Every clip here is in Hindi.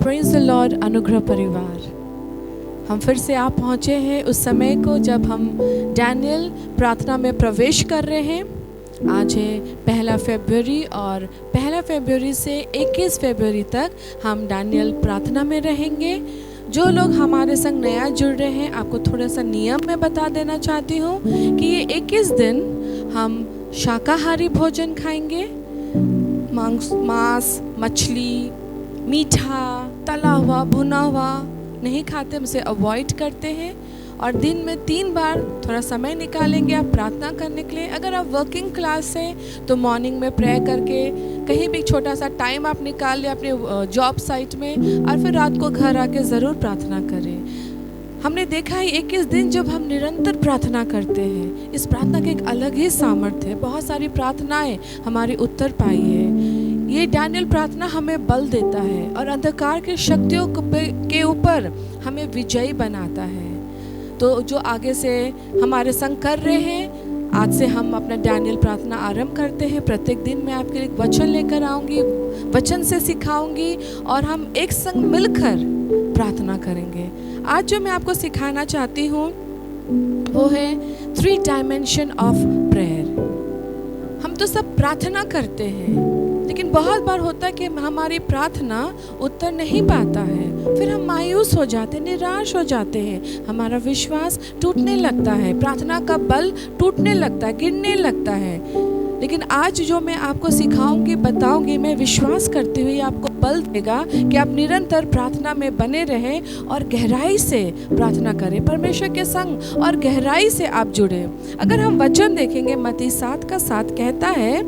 प्रेज़ द लॉर्ड अनुग्रह परिवार, हम फिर से आप पहुँचे हैं उस समय को जब हम डैनियल प्रार्थना में प्रवेश कर रहे हैं। आज है 1 फरवरी और 1 फरवरी से 21 फरवरी तक हम डैनियल प्रार्थना में रहेंगे। जो लोग हमारे संग नया जुड़ रहे हैं, आपको थोड़ा सा नियम में बता देना चाहती हूँ कि ये 21 दिन हम शाकाहारी भोजन खाएंगे। मांस, मछली, मीठा, तला हुआ, भुना हुआ नहीं खाते, हम उसे अवॉइड करते हैं। और दिन में 3 बार थोड़ा समय निकालेंगे आप प्रार्थना करने के लिए। अगर आप वर्किंग क्लास से तो मॉर्निंग में प्रेयर करके कहीं भी छोटा सा टाइम आप निकाल लें अपने जॉब साइट में, और फिर रात को घर आके ज़रूर प्रार्थना करें। हमने देखा है 21 दिन जब हम निरंतर प्रार्थना करते हैं, इस प्रार्थना के एक अलग ही सामर्थ्य है। बहुत सारी प्रार्थनाएं हमारी उत्तर पाई है। ये डैनियल प्रार्थना हमें बल देता है और अंधकार की शक्तियों के ऊपर हमें विजयी बनाता है। तो जो आगे से हमारे संग कर रहे हैं, आज से हम अपना डैनियल प्रार्थना आरंभ करते हैं। प्रत्येक दिन मैं आपके लिए एक वचन लेकर आऊँगी, वचन से सिखाऊंगी और हम एक संग मिलकर प्रार्थना करेंगे। आज जो मैं आपको सिखाना चाहती हूँ वो है 3 डायमेंशन ऑफ प्रेयर। हम तो सब प्रार्थना करते हैं, लेकिन बहुत बार होता है कि हमारी प्रार्थना उत्तर नहीं पाता है, फिर हम मायूस हो जाते हैं, निराश हो जाते हैं, हमारा विश्वास टूटने लगता है, प्रार्थना का बल टूटने लगता है, गिरने लगता है। लेकिन आज जो मैं आपको सिखाऊंगी, बताऊंगी, मैं विश्वास करती हुई आपको बल देगा कि आप निरंतर प्रार्थना में बने रहें और गहराई से प्रार्थना करें, परमेश्वर के संग और गहराई से आप जुड़े। अगर हम वचन देखेंगे, मत्ती 7:7 कहता है,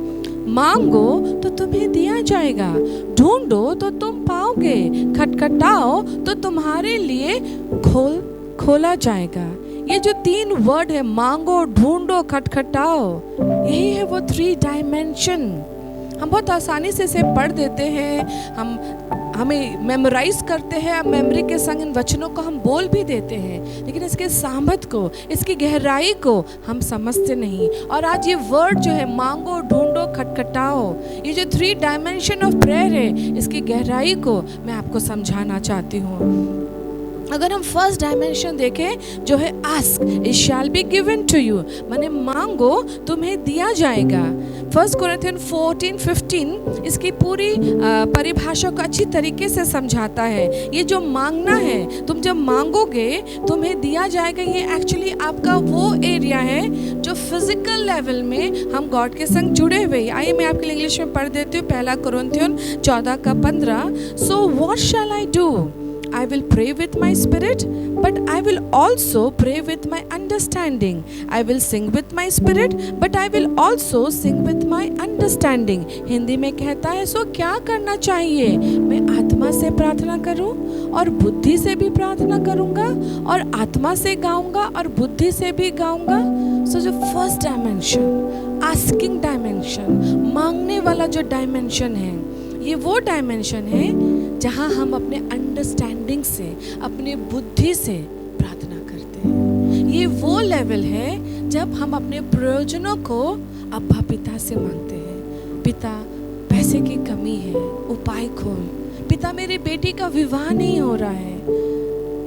मांगो तो तुम्हें दिया जाएगा, ढूंढो तो तुम पाओगे, खटखटाओ तो तुम्हारे लिए खोला जाएगा। ये जो 3 वर्ड है, मांगो, ढूंढो, खटखटाओ, यही है वो 3 डायमेंशन। हम बहुत आसानी से इसे पढ़ देते हैं, हमें मेमोराइज करते हैं, मेमोरी के संग इन वचनों को हम बोल भी देते हैं, लेकिन इसके सामर्थ्य को, इसकी गहराई को हम समझते नहीं। और आज ये वर्ड जो है, मांगो, ढूंढो, खटखटाओ, ये जो 3 डायमेंशन ऑफ प्रेयर है, इसकी गहराई को मैं आपको समझाना चाहती हूँ। अगर हम फर्स्ट डायमेंशन देखें जो है ask it shall be given to you, माने मांगो तुम्हें दिया जाएगा। 1 कोरिन्थियन 14:15 इसकी पूरी परिभाषा को अच्छी तरीके से समझाता है। ये जो मांगना है, तुम जब मांगोगे तुम्हें दिया जाएगा, ये एक्चुअली आपका वो एरिया है जो फिजिकल लेवल में हम गॉड के संग जुड़े हुए। आइए मैं आपके लिए इंग्लिश में पढ़ देती हूँ। 1 Corinthian 14:15 so what shell I do? I will pray with my spirit, but I will also pray with my understanding. I will sing with my spirit, but I will also sing with my understanding. Hindi में कहता है, सो क्या करना चाहिए? मैं आत्मा से प्रार्थना करूं और बुद्धि से भी प्रार्थना करूंगा, और आत्मा से गाऊंगा और बुद्धि से भी गाऊंगा। सो जो फर्स्ट डायमेंशन, आस्किंग डायमेंशन, मांगने वाला जो डायमेंशन है, ये वो डायमेंशन है जहाँ हम अपने अंडरस्टैंडिंग से, अपने बुद्धि से प्रार्थना करते हैं। ये वो लेवल है जब हम अपने प्रयोजनों को अब्बा पिता से मांगते हैं। पिता, पैसे की कमी है, उपाय खोल। पिता, मेरी बेटी का विवाह नहीं हो रहा है,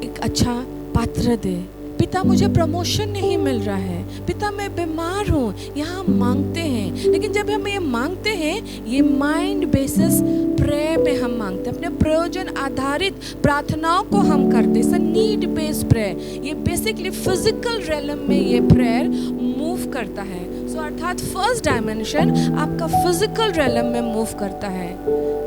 एक अच्छा पात्र दे। पिता, मुझे प्रमोशन नहीं मिल रहा है। पिता, मैं बीमार हूँ। यहाँ मांगते हैं, लेकिन जब हम ये मांगते हैं, ये माइंड बेसिस प्रेयर में हम मांगते हैं, अपने प्रयोजन आधारित प्रार्थनाओं को हम करते हैं। नीड बेस्ड प्रेयर, ये बेसिकली फिजिकल रेलम में ये प्रेयर मूव करता है। सो अर्थात फर्स्ट डायमेंशन आपका फिजिकल रेलम में मूव करता है।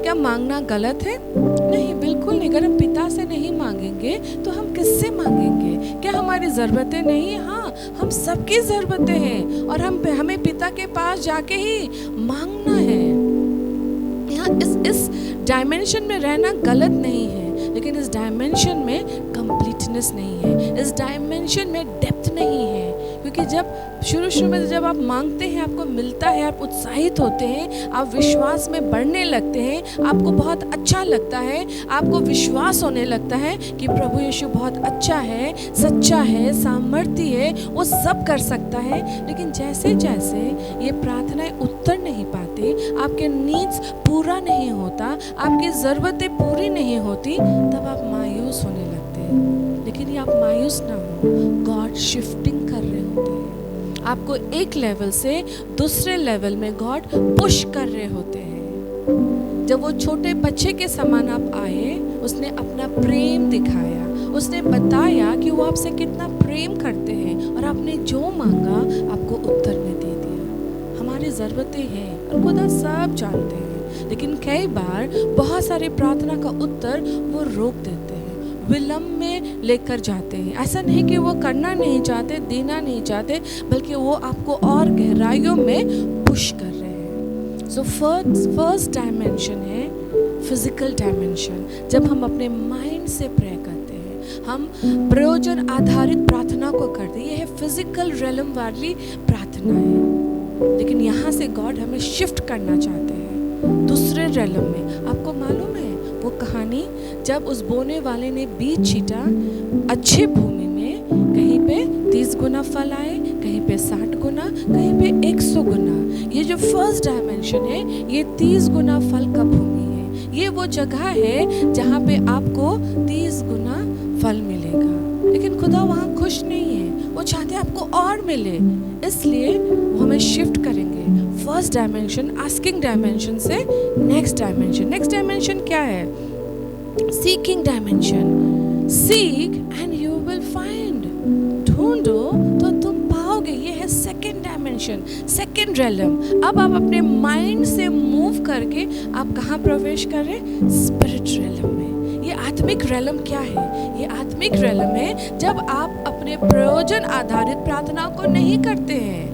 क्या मांगना गलत है? नहीं, बिल्कुल नहीं। अगर हम पिता से नहीं मांगेंगे तो हम किससे मांगेंगे? क्या हमारी ज़रूरतें नहीं? हाँ, हम सबकी ज़रूरतें हैं और हमें पिता के पास जाके ही मांगना है। यहाँ इस डायमेंशन में रहना गलत नहीं है, लेकिन इस डायमेंशन में कंप्लीटनेस नहीं है, इस डायमेंशन में डेप्थ नहीं है। क्योंकि जब शुरू में जब आप मांगते हैं, आपको मिलता है, आप उत्साहित होते हैं, आप विश्वास में बढ़ने लगते हैं, आपको बहुत अच्छा लगता है, आपको विश्वास होने लगता है कि प्रभु यीशु बहुत अच्छा है, सच्चा है, सामर्थ्य है, वो सब कर सकता है। लेकिन जैसे जैसे ये प्रार्थनाएं उत्तर नहीं पाती, आपके नीड्स पूरा नहीं होता, आपकी ज़रूरतें पूरी नहीं होती, तब आप मायूस होने लगते हैं। लेकिन ये आप मायूस ना हो, गॉड शिफ्टिंग कर रहे होते हैं, आपको एक लेवल से दूसरे लेवल में गॉड पुश कर रहे होते हैं। जब वो छोटे बच्चे के समान आप आए, उसने अपना प्रेम दिखाया, उसने बताया कि वो आपसे कितना प्रेम करते हैं, और आपने जो मांगा आपको उत्तर में दे दिया। हमारी ज़रूरतें हैं और खुदा सब जानते हैं, लेकिन कई बार बहुत सारी प्रार्थना का उत्तर वो रोक देते हैं, विलंब में लेकर जाते हैं। ऐसा नहीं कि वो करना नहीं चाहते, देना नहीं चाहते, बल्कि वो आपको और गहराइयों में पुश कर रहे हैं। सो फर्स्ट डायमेंशन है फिजिकल डायमेंशन। जब हम अपने माइंड से प्रे करते हैं, हम प्रयोजन आधारित प्रार्थना को करते हैं, ये है फिजिकल रेलम वाली प्रार्थना है। लेकिन यहाँ से गॉड हमें शिफ्ट करना चाहते हैं दूसरे रेलम में। आपको मालूम है वो कहानी, जब उस बोने वाले ने बीज छीटा, अच्छे भूमि में कहीं पे 30 गुना फल आए, कहीं पे 60 गुना, कहीं पे 100 गुना। ये जो फर्स्ट डायमेंशन है, ये 30 गुना फल का भूमि है। ये वो जगह है जहाँ पे आपको 30 गुना फल मिलेगा। लेकिन खुदा वहाँ खुश नहीं है, वो चाहते आपको और मिले, इसलिए वो हमें शिफ्ट करेंगे फर्स्ट डायमेंशन, आस्किंग डायमेंशन से नेक्स्ट डायमेंशन। नेक्स्ट डायमेंशन क्या है? Seeking dimension. Seek and you will find. ढूंढो तो तुम पाओगे। ये है सेकेंड डायमेंशन, सेकेंड रेलम। अब आप अपने माइंड से मूव करके आप कहाँ प्रवेश कर रहे? स्पिरिट रेलम में। ये आत्मिक रेलम क्या है? ये आत्मिक रेलम है जब आप अपने प्रयोजन आधारित प्रार्थना को नहीं करते हैं,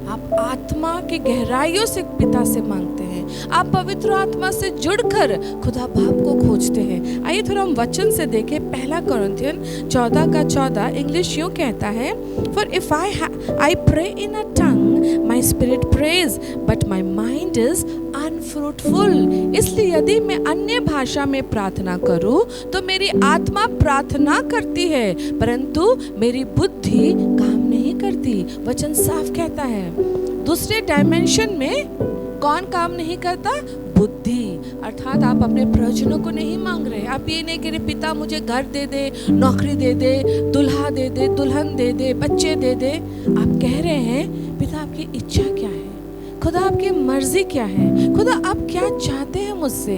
आप आत्मा के गहराइयों से पिता से मांगते हैं, आप पवित्र आत्मा से जुड़कर खुदा बाप को खोजते हैं। आइए थोड़ा हम वचन से देखें। 1 कोरिन्थियन 14:14 इंग्लिश यूँ कहता है, For if I pray in a tongue, my spirit prays, but my mind is unfruitful. इसलिए यदि मैं अन्य भाषा में प्रार्थना करूं तो मेरी आत्मा प्रार्थना करती है, परंतु मेरी बुद्धि काम नहीं करती। वचन साफ कहता है। दूसरे डायमेंशन में कौन काम नहीं करता? बुद्धि। अर्थात आप अपने प्रयोजनों को नहीं मांग रहे। आप ये नहीं कह रहे पिता मुझे घर दे दे, नौकरी दे दे, दुल्हा दे दे, दुल्हन दे दे, बच्चे दे दे। आप कह रहे हैं पिता आपकी इच्छा क्या है? खुदा आपकी मर्जी क्या है? खुदा आप क्या चाहते हैं मुझसे?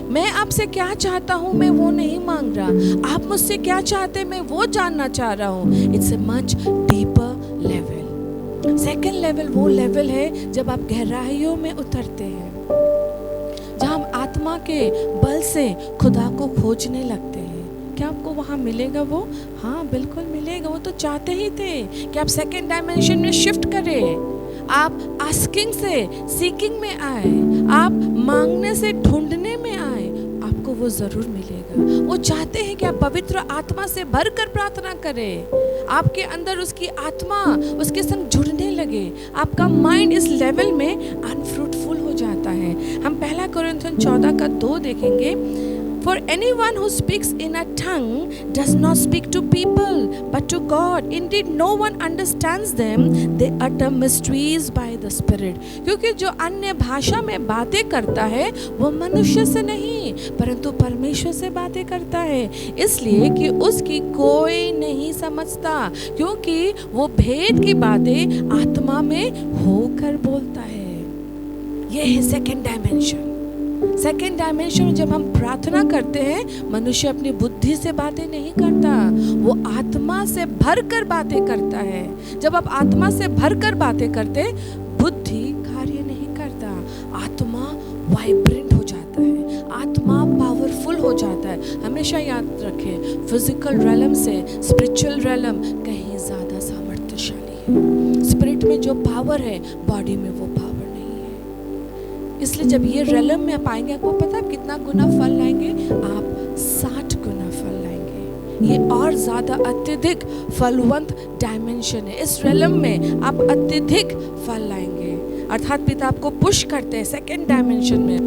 मैं आपसे क्या चाहता हूँ मैं वो नहीं मांग रहा। आप मुझसे क्या चाहते हैं मैं वो जानना चाह रहा हूँ। It's a much deeper level. Second level वो लेवल है जब आप गहराइयों में उतरते हैं, जहाँ हम आत्मा के बल से खुदा को खोजने लगते हैं। क्या आपको वहाँ मिलेगा वो? हाँ बिल्कुल मिलेगा। वो तो चाहते ही थे कि आप सेकेंड डायमेंशन में शिफ्ट करें। आप आस्किंग से सीकिंग में आए, आप मांगने से ढूंढने में आए, आपको वो जरूर मिलेगा। वो चाहते हैं कि आप पवित्र आत्मा से भरकर प्रार्थना करें, आपके अंदर उसकी आत्मा उसके संग जुड़ने लगे, आपका माइंड इस लेवल में अनफ्रूटफुल हो जाता है। हम 1 कोरिन्थियन 14:2 देखेंगे। For anyone who speaks in a tongue does not speak to people, but to God. Indeed, no one understands them. They utter mysteries by the Spirit. क्योंकि जो अन्य भाषा में बातें करता है वो मनुष्य से नहीं परंतु परमेश्वर से बातें करता है, इसलिए कि उसकी कोई नहीं समझता, क्योंकि वो भेद की बातें आत्मा में होकर बोलता है। ये है सेकेंड डायमेंशन। सेकेंड डायमेंशन में जब हम प्रार्थना करते हैं, मनुष्य अपनी बुद्धि से बातें नहीं करता, वो आत्मा से भरकर बातें करता है। जब आप आत्मा से भरकर बातें करते, बुद्धि कार्य नहीं करता, आत्मा वाइब्रेंट हो जाता है, आत्मा पावरफुल हो जाता है। हमेशा याद रखें, फिजिकल रेलम से स्पिरिचुअल रेलम कहीं ज़्यादा सामर्थ्यशाली है। स्पिरिट में जो पावर है, बॉडी में वो पावर। इसलिए जब ये रेलम में आप आएंगे, आपको पता है कितना गुना फल लाएंगे? आप 60 गुना फल लाएंगे। ये और ज़्यादा अत्यधिक फलवंत डायमेंशन है। इस रेलम में आप अत्यधिक फल लाएंगे। अर्थात पिता आपको पुश करते हैं सेकंड डायमेंशन में,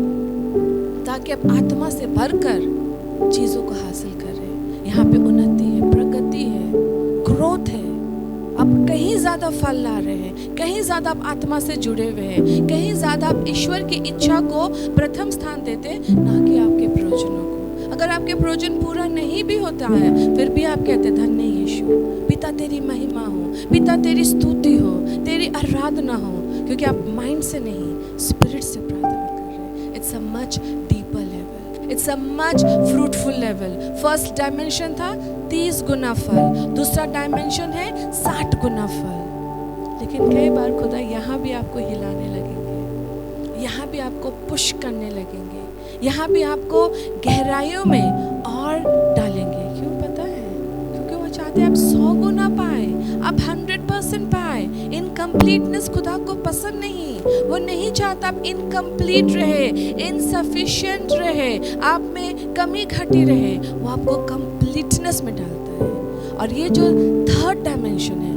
ताकि आप आत्मा से भरकर चीज़ों को हासिल करें। यहाँ पे उन्नति है, प्रगति है, ग्रोथ है। आप कहीं ज़्यादा फल ला रहे हैं, कहीं ज़्यादा आप आत्मा से जुड़े हुए हैं, कहीं ज़्यादा आप ईश्वर की इच्छा को प्रथम स्थान देते हैं, ना कि आपके प्रयोजनों को। अगर आपके प्रयोजन पूरा नहीं भी होता है, फिर भी आप कहते धन्य यीशु, पिता तेरी महिमा हो, पिता तेरी स्तुति हो, तेरी आराधना हो, क्योंकि आप माइंड से नहीं स्पिरिट से प्रार्थना कर रहे हैं। It's a much deeper level, it's a much fruitful level. First dimension था 30 गुना फल, दूसरा डायमेंशन है 60 गुना फल। लेकिन कई बार खुदा यहाँ भी आपको हिलाने लगेंगे, यहाँ भी आपको पुश करने लगेंगे, यहाँ भी आपको गहराइयों में और डालेंगे। क्यों पता है? क्योंकि वो चाहते हैं आप 100 गुना पाए, आप 100% पाए। इनकम्प्लीटनेस खुदा को पसंद नहीं, वो नहीं चाहता आप इनकम्प्लीट रहे, इनसफिशिएंट रहे, आप में कमी घटी रहे। वो आपको कंप्लीटनेस में डालता है। और ये जो थर्ड डायमेंशन है,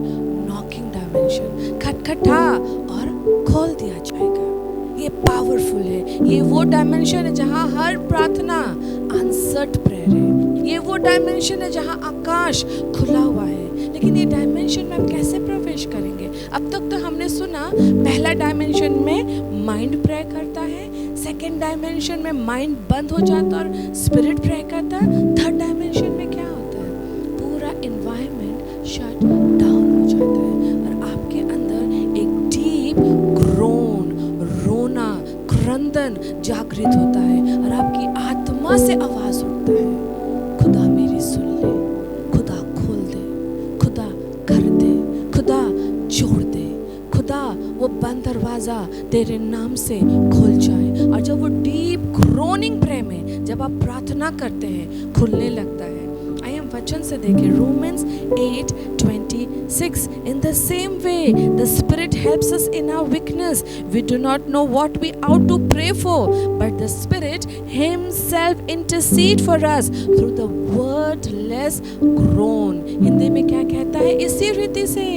नॉकिंग डायमेंशन, खटखटा और खोल दिया जाएगा। ये पावरफुल है। ये वो डायमेंशन है जहाँ हर प्रार्थना आंसर्ड प्रेयर है। ये वो डायमेंशन है जहाँ आकाश खुला हुआ है। लेकिन ये डायमेंशन में हम कैसे प्रवेश करेंगे? अब तक तो हमने सुना पहला डायमेंशन में माइंड प्रे करता है, सेकंड डायमेंशन में माइंड बंद हो जाता है और स्पिरिट प्रे करता है, थर्ड डायमेंशन में क्या होता है? पूरा एनवायरनमेंट शट डाउन हो जाता है और आपके अंदर एक डीप ग्रोन, रोना, क्रंदन जागृत होता है और आपकी आत्मा से आवाज उठता है, खुदा मेरी सुन ले, खुदा खोल दे, खुदा कर दे, खुदा जोड़ दे, खुदा वो बंद दरवाजा तेरे नाम से खुल जाए। और जब वो डीप ग्रोनिंग प्रे में जब आप प्रार्थना करते हैं, खुलने लगता है। आइए हम वचन से देखें, Romans 8:26। In the same way, the Spirit helps us in our weakness. We do not know what we ought to pray for, but the Spirit Himself intercede for us through the wordless groan. Hindi में क्या कहता है? इसी रीति से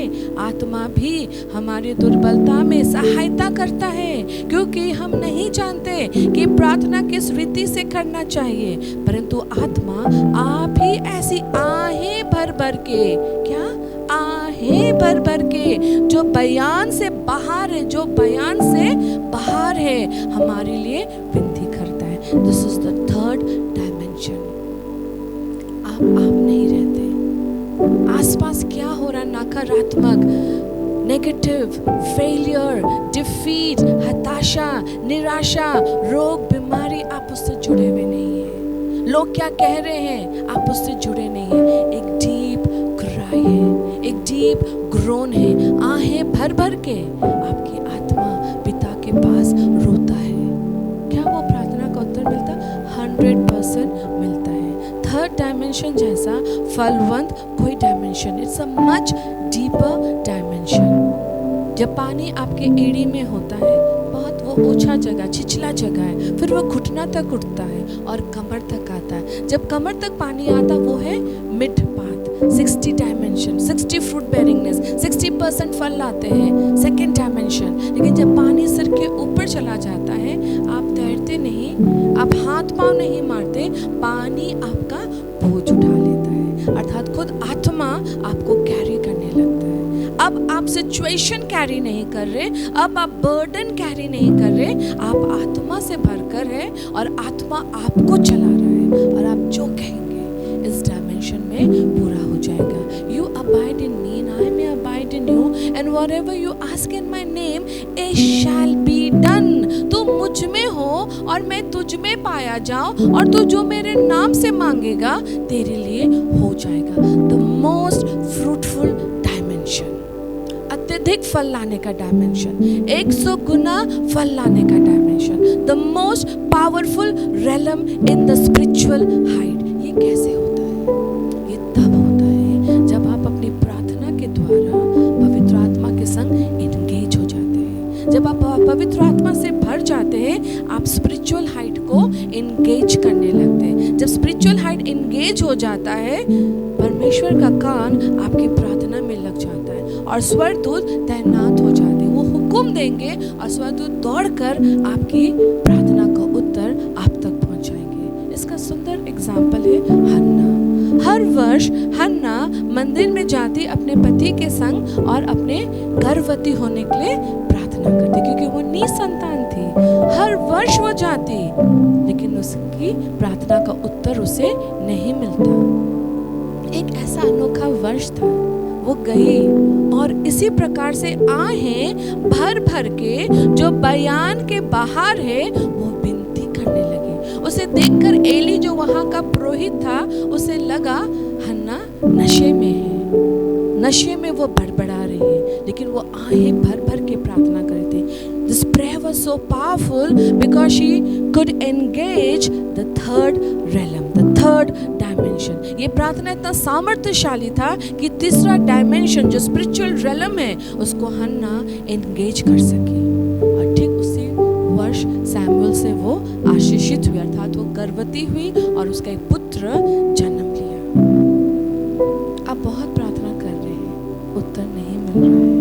आत्मा भी हमारी दुर्बलता में सहायता करता है, क्योंकि हम नहीं जानते कि प्रार्थना किस रीति से करना चाहिए, परंतु आत्मा आप ही ऐसी आहें भर भर के, क्या आहें भर भर के, जो बयान से बाहर है, जो बयान से बाहर है, हमारे लिए विनती करता है। This is the third dimension. आप नहीं रहते, आसपास क्या हो रहा है? नकारात्मक, नेगेटिव, फेलियर, डिफीट, हताशा, निराशा, रोग, बीमारी, आप उससे जुड़े हुए नहीं हैं। लोग क्या कह रहे हैं, आप उससे जुड़े नहीं हैं। एक डीप क्राई है, एक डीप ग्रोन है, आहें भर भर के आपकी आत्मा पिता के पास रोता है। क्या वो प्रार्थना का उत्तर मिलता? 100% मिलता है। थर्ड डायमेंशन जैसा फलवंत कोई dimension, it's a much deeper dimension. जब पानी आपके एड़ी में होता है, बहुत वो ऊंचा जगह, छिछला जगह है, फिर वो घुटना तक उठता है और कमर तक आता है। जब कमर तक पानी आता, वो है मिड पाथ, 60 डायमेंशन, 60 फ्रूट बेरिंगनेस, 60% फल लाते हैं, सेकेंड डायमेंशन। लेकिन जब पानी सिर के ऊपर चला जाता है, आप तैरते नहीं, आप हाथ पाँव नहीं मारते, पानी आपका बोझ उठा लेता है, अर्थात खुद आत्मा आपको कैरी करने लगता है। अब आप सिचुएशन कैरी नहीं कर रहे, अब आप बर्डन कैरी नहीं कर रहे, आप आत्मा से भरकर है और आत्मा आपको चला रहा है, और आप जो कहेंगे इस डायमेंशन में पूरा हो जाएगा। You abide in me and I may abide in you, and whatever you ask in my name, it shall be done. तू मुझ में हो और मैं तुझ में पाया जाऊं, और तू जो मेरे नाम से मांगेगा तेरे लिए हो जाएगा। The most fruitful dimension, अत्यधिक फल लाने का डायमेंशन, 100 गुना फल लाने का dimension, the most powerful realm in the spiritual height. ये कैसे होता है? ये तब होता है जब आप अपनी प्रार्थना के द्वारा पवित्र आत्मा के संग एंगेज हो जाते हैं। जब आप पवित्र आत्मा से भर जाते हैं, आप स्पिरिचुअल हाइट को एंगेज करने लगते हैं। जब स्पिरिचुअल हाइट एंगेज हो जाता है, परमेश्वर का कान आपकी प्रार्थना में लग जाता है और स्वर्गदूत तैनात हो जाते हैं। वो हुक्म देंगे और स्वर्गदूत दौड़कर आपकी प्रार्थना का उत्तर आप तक पहुंचाएंगे। इसका सुंदर एग्जाम्पल है हन्ना। हर वर्ष हन्ना मंदिर में जाती अपने पति के संग और अपने गर्भवती होने के लिए प्रार्थना करती, क्योंकि वो निसंतान थी। हर वर्ष वो जाती, लेकिन उसकी प्रार्थना का उत्तर उसे नहीं मिलता। एक ऐसा अनोखा वर्ष था, वो गई और इसी प्रकार से आहें भर भर के जो बयान के बाहर है वो विनती करने लगी। उसे देखकर एली जो वहां का पुरोहित था, उसे लगा हन्ना नशे में है, नशे में वो बड़बड़ा रही है, लेकिन वो आहें भर भर के प्रार्थना करती। This prayer was so powerful because she could engage the third realm, the third dimension. ये प्रार्थना इतना सामर्थ्यशाली था कि तीसरा डायमेंशन जो स्पिरिचुअल realm है उसको हन्ना एंगेज कर सकी। और ठीक उसी वर्ष सैमुअल से वो आशीषित हुई, अर्थात वो गर्भवती हुई और उसका एक पुत्र जन्म लिया। आप बहुत प्रार्थना कर रहे हैं, उत्तर नहीं मिल रहा है।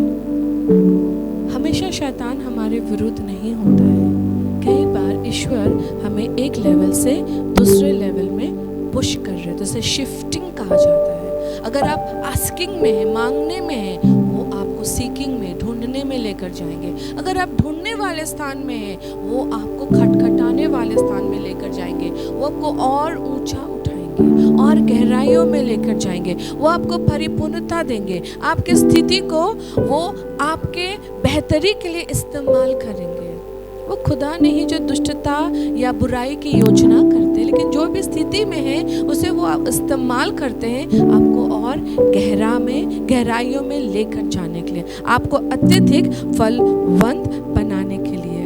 हमेशा शैतान हमारे विरुद्ध नहीं होता है। कई बार ईश्वर हमें एक लेवल से दूसरे लेवल में पुश कर रहे हैं, तो इसे शिफ्टिंग कहा जाता है। अगर आप आस्किंग में है, मांगने में है, वो आपको सीकिंग में, ढूंढने में लेकर जाएंगे। अगर आप ढूंढने वाले स्थान में है, वो आपको खटखटाने वाले स्थान में लेकर जाएंगे। वो आपको और ऊंचा उठाएंगे और गहराइयों में लेकर जाएंगे। वो आपको परिपूर्णता देंगे, आपकी स्थिति को वो आपके बेहतरी के लिए इस्तेमाल करेंगे। वो खुदा नहीं जो दुष्टता या बुराई की योजना करते, लेकिन जो भी स्थिति में है उसे वो इस्तेमाल करते हैं आपको और गहराइयों में लेकर जाने के लिए, आपको अत्यधिक फलवंत बनाने के लिए।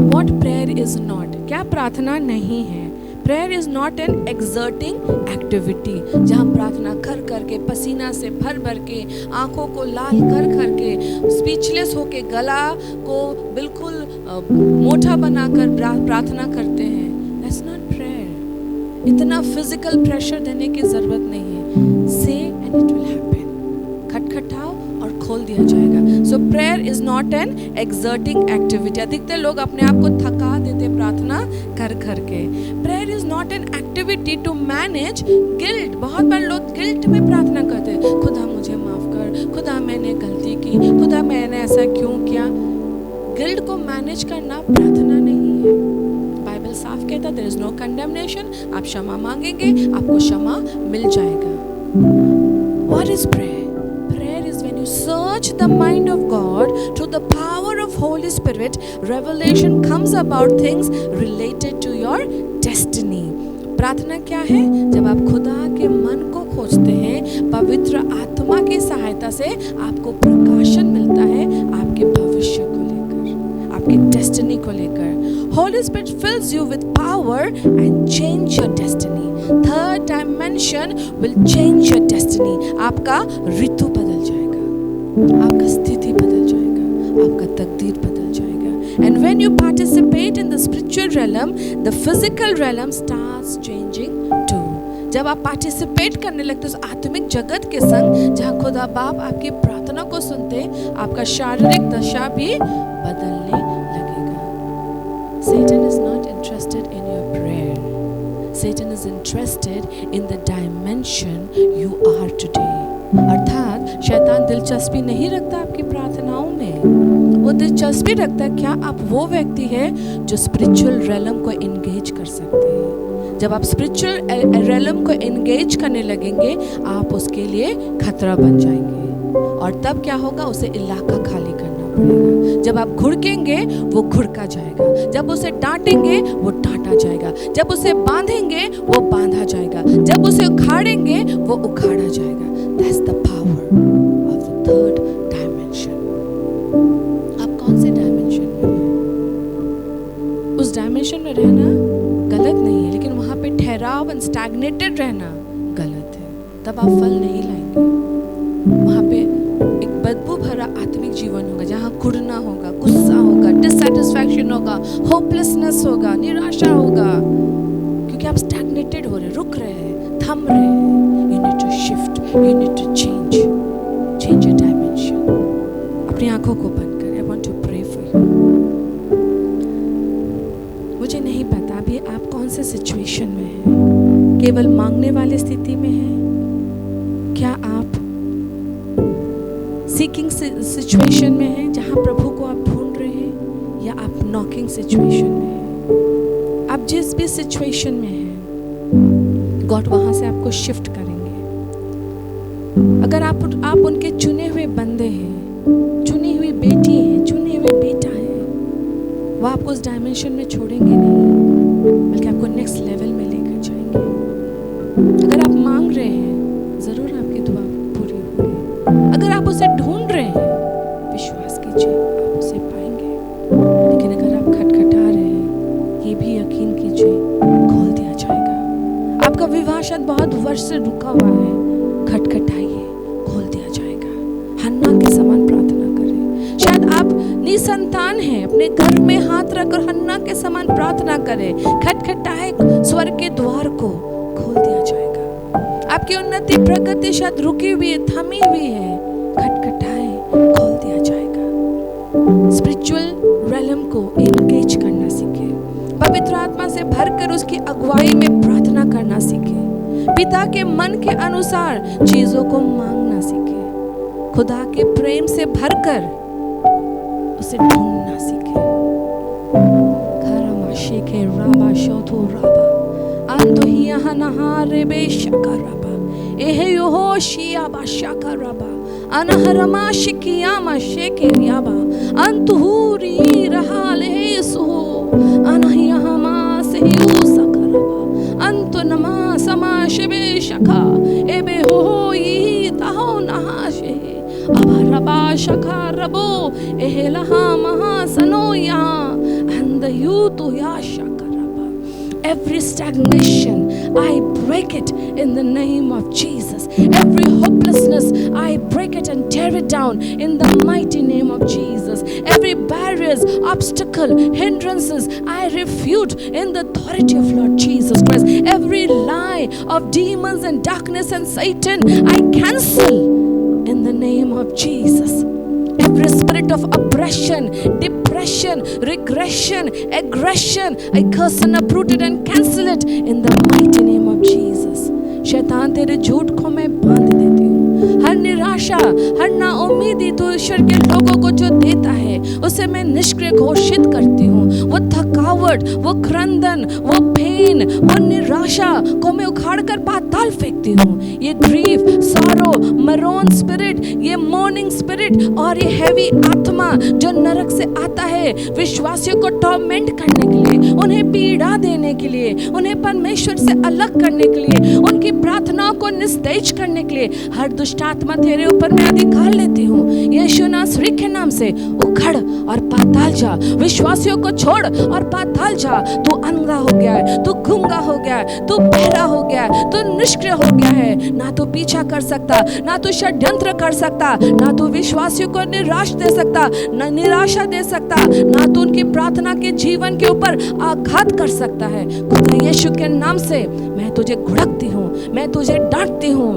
What prayer is not? क्या प्रार्थना नहीं है? Prayer is not an exerting activity, जहाँ प्रार्थना कर करके, पसीना से भर भर के, आंखों को लाल कर करके, स्पीचलेस होके, गला को बिल्कुल मोटा बनाकर प्रार्थना करते हैं। That's not prayer. इतना फिजिकल प्रेशर देने की जरूरत नहीं है। Say and it will happen. खटखटाओ और खोल दिया जाएगा। So prayer is not an exerting activity. अधिकतर लोग अपने आप को थका देते प्रार्थना कर करके। Prayer is not an activity to manage guilt. बहुत बार लोग गिल्ट में प्रार्थना करते हैं, खुदा मुझे माफ कर, खुदा मैंने गलती की, खुदा मैंने ऐसा क्यों किया। गिल्ट को मैनेज करना प्रार्थना नहीं है। बाइबल साफ कहता है देयर इज नो कंडेमनेशन। आप क्षमा मांगेंगे, आपको क्षमा मिल जाएगा। What is prayer? You search the mind of God through the power of Holy Spirit. Revelation comes about things related to your destiny. प्रार्थना क्या है? जब आप खुदा के मन को खोजते हैं, पवित्र आत्मा की सहायता से आपको प्रकाशन मिलता है आपके भविष्य को लेकर, आपके डेस्टिनी को लेकर। Holy Spirit fills you with power and change your destiny. Third dimension will change your destiny. आपका ऋतु बदल जाएगा, आपका स्थिति बदल जाएगा, आपका तकदीर बदल जाएगा। And when you participate in the spiritual realm, the physical realm starts changing too. जब आप पार्टिसिपेट करने लगते हो उस आत्मिक जगत के संग, जहाँ खुदा बाप आपकी प्रार्थना को सुनते, आपका शारीरिक दशा भी बदलने लगेगा। Satan is not interested in your prayer. Satan is interested in the dimension you are today. अर्थात शैतान दिलचस्पी नहीं रखता आपकी प्रार्थनाओं में, वो दिलचस्पी रखता है क्या आप वो व्यक्ति है जो स्पिरिचुअल रेलम को एंगेज कर सकते हैं। जब आप स्पिरिचुअल रेलम को एंगेज करने लगेंगे, आप उसके लिए खतरा बन जाएंगे और तब क्या होगा, उसे इलाका खाली करना पड़ेगा। जब आप घुड़केंगे वो घुड़का जाएगा, जब उसे डांटेंगे वो डांटा जाएगा, जब उसे बांधेंगे वो बांधा जाएगा, जब उसे उखाड़ेंगे वो उखाड़ा जाएगा। That's the power of the third dimension. आप कौन से डायमेंशन में हैं? उस डायमेंशन में रहना गलत नहीं है, लेकिन वहाँ पे ठहराव एंड स्टैग्नेटेड रहना गलत है। तब आप फल नहीं लाएंगे। वहाँ पे एक बदबू भरा आत्मिक जीवन होगा, जहाँ कुड़ना होगा, गुस्सा होगा, डिससैटिस्फैक्शन होगा, होपलेसनेस होगा, निराशा होगा, क्योंकि आप स्टैग्नेटेड हो रहे, रुक रहे हैं, थम रहे हैं, you need to shift, you need to change your dimension. अपनी आंखों को बंद कर, I want to pray for you. मुझे नहीं पता अभी आप कौन से सिचुएशन में हैं, केवल मांगने वाली स्थिति में हैं, क्या आप सीकिंग सिचुएशन में हैं जहां प्रभु को आप ढूंढ रहे हैं, या आप नॉकिंग सिचुएशन में हैं? आप जिस भी सिचुएशन में हैं, गॉड वहां से आपको शिफ्ट करेंगे। अगर आप उनके चुने हुए बंदे हैं, चुनी हुई बेटी हैं, चुने हुए बेटा हैं, वो आपको उस डायमेंशन में छोड़ेंगे नहीं, बल्कि आपको नेक्स्ट लेवल में लेकर जाएंगे। अगर आप मांग रहे हैं, जरूर आपकी दुआ पूरी होगी। अगर आप उसे ढूंढ रहे हैं, विश्वास कीजिए आप उसे पाएंगे। लेकिन अगर आप खटखटा रहे हैं, ये भी यकीन कीजिए खोल दिया जाएगा। आपका विवाह शायद बहुत वर्ष से रुका हुआ है, खटखटाइए, खोल दिया जाएगा। हन्ना के समान प्रार्थना करें। शायद आप निसंतान हैं, अपने घर में हाथ रखकर हन्ना के समान प्रार्थना करें, खटखटाए स्वर्ग के द्वार को, खोल दिया जाएगा। आपकी उन्नति प्रगति शायद रुकी हुई है, थमी हुई है, खटखटाए, खोल दिया जाएगा। स्पिरिचुअल रेलम को एंगेज करना सीखें, पवित्र आत्मा से भरकर उसकी अगुवाई में प्रार्थना करना सीखें, पिता के मन के अनुसार चीजों को मांगना सीखें, खुदा के प्रेम से भरकर उसे ढूंढना सीखें। घरमा शेखे राबा शोथो राबा अंदोहिया नहारे बेशका राबा एहे योहो शिया बाशका राबा अनहरमा शिकियामा शेके रियाबा अंतुहुरी रहाले सुहो अनहियामा सेयूसा करबा अंतु नमा समा शिबे शका एबे हो ई ताहो नहाशे अबरबा शका रबो एहलहा महासनो या अंदयुतु या शका। Every stagnation, I break it in the name of Jesus. Every hopelessness, I break it and tear it down in the mighty name of Jesus. Every barriers, obstacle, hindrances, I refute in the authority of Lord Jesus Christ. Every lie of demons and darkness and Satan, I cancel in the name of Jesus. Every spirit of oppression, depression, regression, aggression, I curse and uproot it and cancel it in the mighty name of Jesus. शैतान तेरे झूठ को मैं बांध देती हूँ। हर निराशा, हर नाउम्मीदी तू ईश्वर के लोगों को जो देता है, उसे मैं निष्क्रिय घोषित करती हूँ। वो थकावट, वो क्रंदन, वो पेन, वो निराशा को मैं उखाड़ कर पाताल फेंकती हूँ। ये ग्रीफ, सॉरो, मरोन स्पिरिट, ये मॉर्निंग स्पिरिट और ये हैवी आत्मा जो नरक से आता है विश्वासियों को टॉर्मेंट करने के लिए, उन्हें पीड़ा देने के लिए, उन्हें परमेश्वर से अलग करने के लिए, उनकी प्रार्थनाओं को निस्तेज करने के लिए, हर दुष्ट आत्मा तेरे ऊपर मैं अधिकार लेती हूँ। यीशु नासरी के नाम से उखड़ और पाताल जा, विश्वासियों को छोड़ और पाताल जा। तू अंधा हो गया है, तू गूंगा हो गया है, तू बहरा हो गया है, तू निष्क्रिय हो गया है। ना तू पीछा कर सकता, ना तू षड्यंत्र कर सकता, ना तू विश्वासियों को निराश दे सकता, ना निराशा दे सकता, ना तू उनकी प्रार्थना के जीवन के ऊपर आघात कर सकता है। खुदा यीशु के नाम से मैं तुझे घुड़कती हूँ, मैं तुझे डांटती हूँ,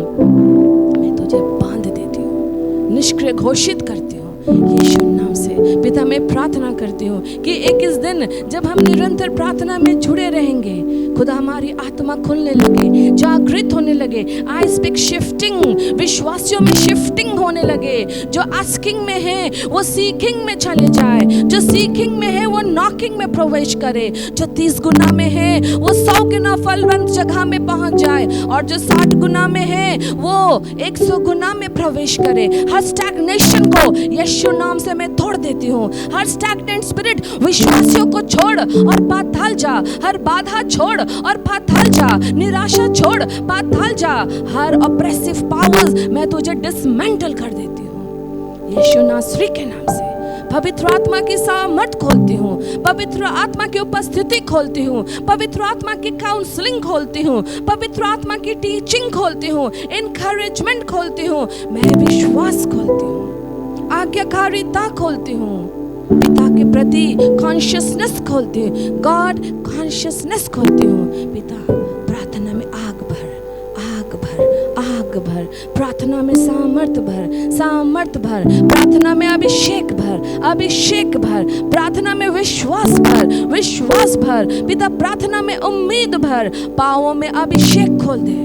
मैं तुझे बांध देती हूँ, निष्क्रिय घोषित करती हूँ यीशु नाम से। पिता मैं प्रार्थना करती हूँ कि एक इस दिन जब हम निरंतर प्रार्थना में जुड़े रहेंगे, खुदा हमारी आत्मा खुलने लगे, जागृत होने लगे। आई स्पीक शिफ्टिंग, विश्वासियों में शिफ्टिंग होने लगे। जो आस्किंग में है वो सीकिंग में चले जाए, जो सीकिंग में है वो नॉकिंग में प्रवेश करे, जो 30 गुना में है वो 100 गुना फलवंत जगह में पहुंच जाए, और जो 60 गुना में है वो 100 गुना में प्रवेश करे। हर स्टैग्नेशन को यीशु नाम से मैं तोड़ देती हूँ। हर स्टैग्नेंट स्पिरिट विश्वासियों को छोड़ और पाताल जा, हर बाधा छोड़ और पाताल जा, निराशा छोड़ पाताल जा। हर ऑप्रेसिव पावर्स मैं तुझे डिसमेंटल कर देती हूँ यीशु नासरी के नाम से। पवित्र आत्मा की सामर्थ खोलती हूँ, पवित्र आत्मा की उपस्थिति खोलती हूँ, पवित्र आत्मा की काउंसलिंग खोलती हूँ, पवित्र आत्मा की टीचिंग खोलती हूँ, इनकरेजमेंट खोलती हूँ, मैं विश्वास खोलती हूँ, आज्ञाकारिता खोलती हूँ, पिता के प्रति कॉन्शियसनेस खोलती हूँ, गॉड कॉन्शियसनेस खोलती हूँ। पिता प्रार्थना अभिषेक भर, प्रार्थना में सामर्थ भर, सामर्थ भर, प्रार्थना में अभिषेक भर, अभिषेक भर, प्रार्थना में विश्वास भर, विश्वास भर पिता, प्रार्थना में उम्मीद भर, पाँवों में अभिषेक खोल दे,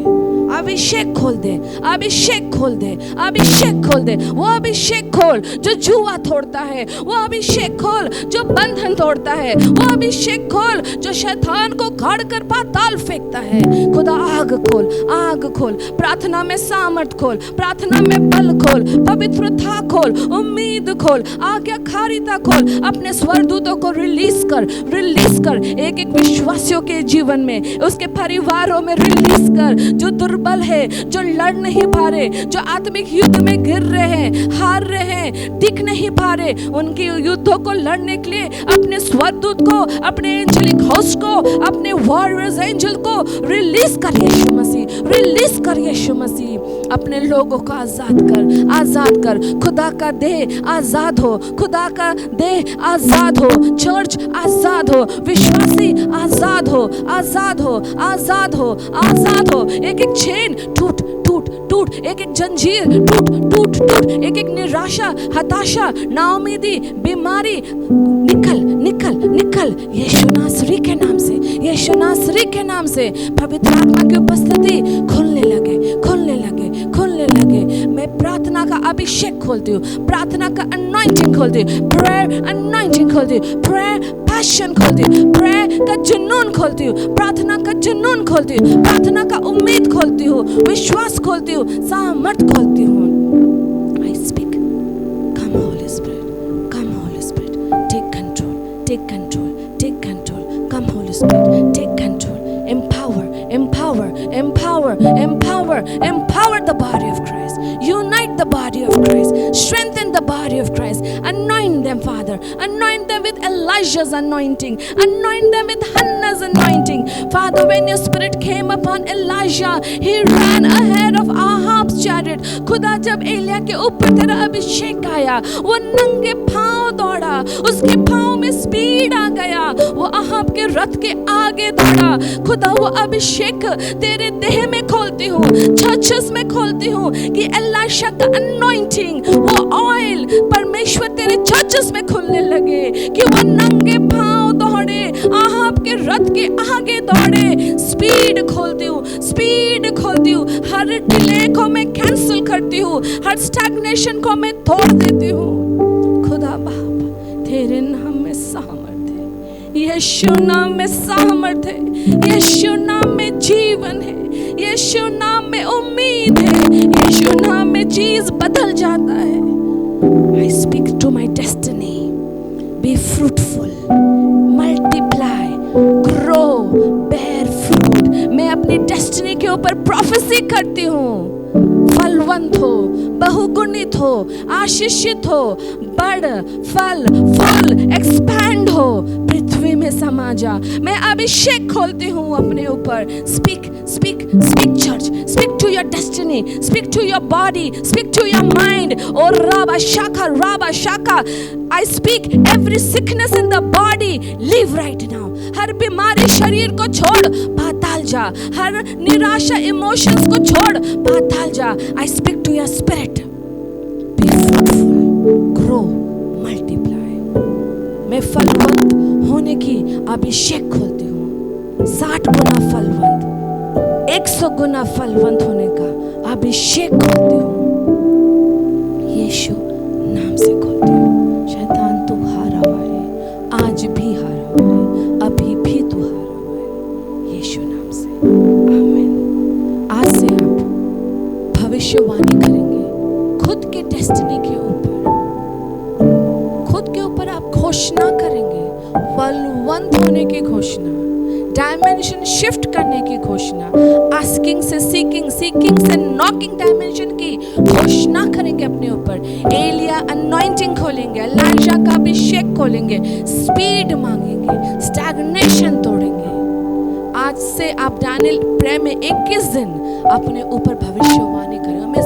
अभिषेक खोल दे, अभिषेक खोल दे, अभिषेक खोल दे, वो अभिषेक खोल जो जुआ तोड़ता है, वो अभिषेक खोल जो बंधन तोड़ता है, वो अभिषेक खोल जो शैतान को गाड़ कर पाताल फेंकता है। खुदा आग खोल, आग खोल, प्रार्थना में सामर्थ खोल, प्रार्थना में बल खोल, पवित्रता खोल, उम्मीद खोल, आज्ञाकारिता खोल, अपने स्वरदूतों को रिलीज कर, रिलीज कर, एक एक विश्वासियों के जीवन में, उसके परिवारों में रिलीज कर, जो दुर्बल है, जो लड़ नहीं पा रहे, जो आत्मिक युद्ध में गिर रहे हैं, हार रहे हैं, दिख नहीं पा रहे, उनके युद्धों को लड़ने के लिए अपने स्वरदूत को, अपने एंजेलिक होस्ट को, अपने वॉरियर्स एंजल को रिलीज कर यीशु मसीह, रिलीज कर यीशु मसीह। अपने लोगों को आजाद कर, आजाद कर, खुदा का देह आजाद हो, खुदा का देह आजाद हो, चर्च आजाद हो, विश्वासी आजाद हो, आजाद हो, आजाद हो, आजाद हो। एक एक चेन टूट टूट टूट, एक एक जंजीर टूट टूट टूट, एक एक निराशा, हताशा, नाउमीदी, बीमारी निकल निकल निकल यीशु नासरी के नाम से, यीशु नासरी के नाम से। पवित्र आत्मा की उपस्थिति खुलने लगे, खुलने लगे, खुलने लगे। मैं प्रार्थना का अभिषेक खोलती हूँ, प्रार्थना का अनॉइंटिंग खोलती हूँ, प्रेयर अनॉइंटिंग खोलती हूँ, प्रेयर पैशन खोलती हूँ, प्रेयर का जुनून खोलती हूँ, प्रार्थना का जुनून खोलती हूँ, प्रार्थना का उम्मीद खोलती हूँ, विश्वास खोलती हूँ, सामर्थ खोलती हूँ। I speak, come Holy Spirit, come Holy Spirit, take control, take control, take control, come Holy Spirit, take control, empower, empower, empower, empower, empower the body of Christ, unite the body of Christ, strengthen the body of Christ, anoint them, Father, anoint them with Elijah's anointing, anoint them with Hannah's anointing. Father, when your spirit came upon Elijah, he ran ahead of Ahab's chariot. खुदा जब एलिया के ऊपर तेरा अभिषेक आया, वो नंगे पांव दौड़ा, उसके पांव में स्पीड आ गया, वो अहाब के रथ के आगे दौड़ा। खुदा वो अभिषेक तेरे देह में खोलती हूँ, चर्चेस में खोलती हूँ कि एलिशा का अनॉइंटिंग, वो ऑयल परमेश्वर तेरे चर्चेस में खुलने लगे, कि वो नंगे पांव दौड़े, अहाब के रथ के आगे दौड़े। स्पीड खोलती हूँ, स्पीड खोलती हूँ, हर डिले को मैं कैंसिल करती हूँ, हर स्टैग्नेशन को मैं तोड़ देती हूँ। खुदा बाप तेरे नाम में सामर्थ है, यीशु नाम में सामर्थ है, यीशु नाम में जीवन है, यीशु नाम में उम्मीद है, यीशु नाम में चीज बदल जाता है। I speak to my destiny, be fruitful, multiply, grow, bear fruit। मैं अपनी डेस्टिनी के ऊपर प्रोफेसी करती हूँ, फलवंत हो, बहुगुणित हो, आशीषित हो, बढ़, फल, फूल, एक्सपैंड हो, पृथ्वी में समा जा। मैं अभिषेक खोलती हूँ अपने ऊपर। Speak speak speak church, speak to your destiny, speak to your body, speak to your mind. और राबा शाखा, I speak every sickness in the body, live right now। हर बीमारी शरीर को छोड़ पाताल जा, हर निराशा इमोशंस को छोड़ पाताल जा। I speak to your spirit, be fruitful, grow, multiply। मैं फलवंत होने की अभिषेक खोलती हूँ, 60 गुना फलवंत, 100 गुना फलवंत होने का अभिषेक खोलती हूँ, यीशु नाम से खोलती हूँ। शैतान तू हारा हुआ है, आज भी हारा हुआ है, अभी भी तू हारा हुआ है, यीशु नाम से, आमीन। आज से आप भविष्यवाणी करेंगे खुद के डेस्टिनी के ऊपर, खुद के ऊपर आप घोषणा करेंगे, फलवंत होने की घोषणा, डायमेंशन शिफ्ट करने की घोषणा, आस्किंग से सीकिंग, सीकिंग से नॉकिंग डायमेंशन की घोषणा करेंगे अपने ऊपर। एलिया अनॉइंटिंग खोलेंगे, एलिशा का अभिषेक खोलेंगे, स्पीड मांगेंगे, स्टैग्नेशन तोड़ेंगे। आज से आप दानियल प्रेयर में 21 दिन अपने ऊपर भविष्यवाणी करें। मैं